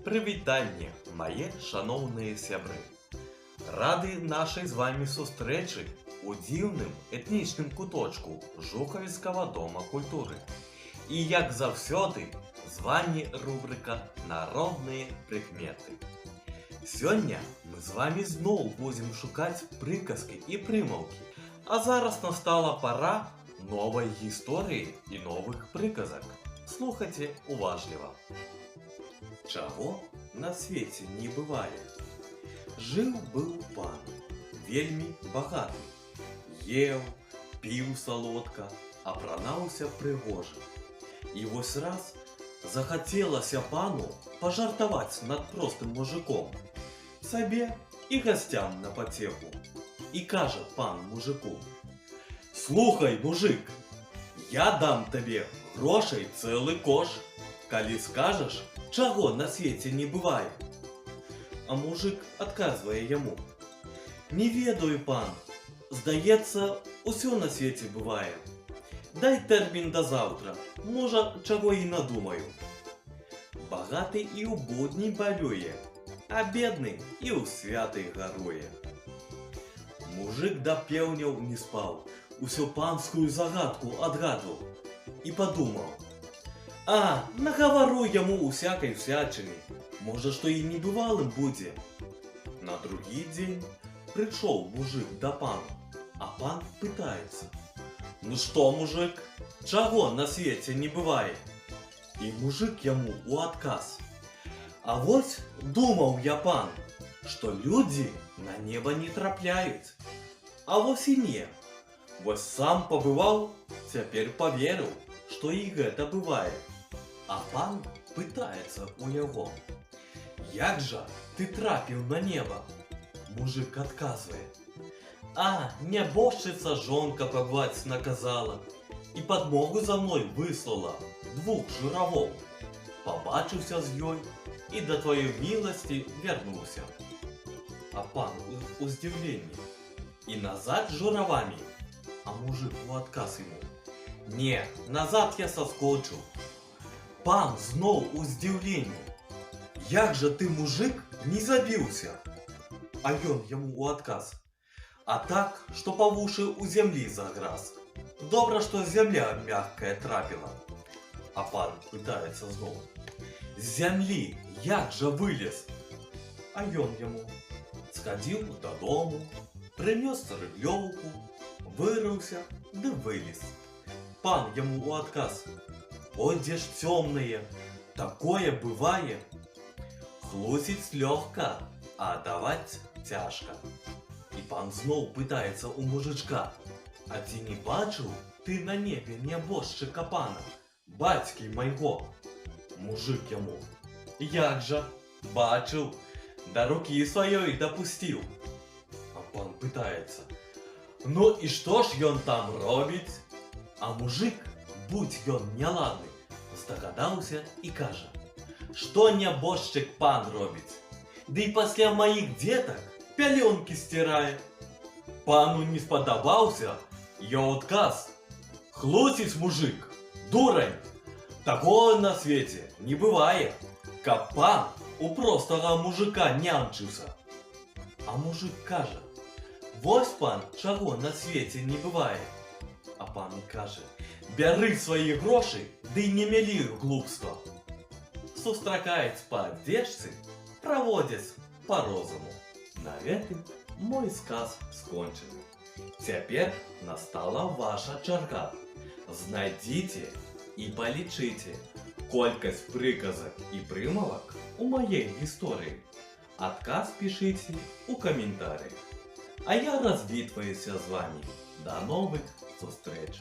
Прывітанне, мае шаноўныя сябры! Рады нашай з вамі сустрэчы ў дзіўным этнічным куточку Жухавіцкага дома культуры. І як заўсёды, з вамі рубрыка «Народныя прыкметы». Сёння мы з вамі зноў будзем шукаць прыказкі і прымаўкі, а зараз настала пара новай гісторыі і новых прыказак. Слухайце уважліва. Чаго на свеце не бывае? Жыў-быў пан, вельмі багаты. Еў, піў салодка, апранаўся прыгожа. І вось раз захацелася пану пажартаваць над простым мужиком, сабе і гасцям на пацеху. І кажа пан мужику: «Слухай, мужик, я дам табе грошай цэлы кош, калі скажаш, чаго на свеце не бывае». А мужик адказвае яму: «Не ведаю, пан, здаецца, усё на свеце бывае. Дай тэрмін да заўтра, можа, чаго і надумаю». Багаты і ў будні балюе, а бедны і ў святы гаруе. Мужик да пеўняў не спаў, усё панскую загадку адгадваў і падумаў: нагавару яму усякай всячыны, можа, што і небывалым будзе. На другі дзень прыйшоў мужик да пану, а пан пытаецца: «Ну што, мужик, чаго на свеце не бывае?» І мужик яму ў адказ: «А вось думаў я, пан, што людзі на неба не трапляюць. А вось і не. Вось сам пабываў, цяпер паверыў, што і гэта бывае». А пан пытаецца ў яго: «Як жа ты трапіў на неба?» Мужик адказвае: «Нябожчыца жонка пабываць наказала, і падмогу за мной выслала 2 журавоў. Пабачыўся з ёй і да тваёй міласці вярнуўся». А пан у здзіўленні: «І назад з журавамі?» А мужик у адказ яму: «Не, назад я саскочыў». Пан зноў у здзіўленні: «Як жа ты, мужик, не забіўся?» А ён яму ў адказ: «А так, што па вушы ў зямлі заграз. Добра, што зямля мяккая трапіла». А пан пытаецца зноў: «З зямлі як жа вылез?» А ён яму: «Схадзіў дадому, прынёс рыдлёўку, вырыўся ды вылез». Пан яму ў адказ: «Ой, дзе ж цёмнае, такое бывае. Хлусіць лёгка, а даваць цяжка». І пан зноў пытаецца ў мужычка: «А ці не бачыў ты на небе нябожчыка пана, бацькі майго?» Мужик яму: «Як жа, бачыў, да рукі сваёй дапусціў». А пан пытаецца: «Ну і што ж ён там робіць?» А мужик, будь ён няладны, здагадаўся і кажа: «Што нябожчык пан робіць? Ды і пасля маіх дзетак пялёнкі сцірае». Пану не спадабаўся ёў адказ: «Хлусіць, мужик, дурань! Такое на свеце не бывае, каб пан у простага мужика нянчыўся». А мужик кажа: «Вось, пан, чаго на свеце не бывае». А пан кажа: «Бяры свае грошы, ды не мелі глупства». Сустракаюць па адзежцы, праводзяць па розуму. На гэтым мой сказ скончаны. Цяпер настала ваша чарга. Знайдзіце і палічыце колькасць прыказак і прымавак у маей гісторыі. Адказ пішыце ў каментарыях. А я развітваюся з вамі. До новых сустрэч!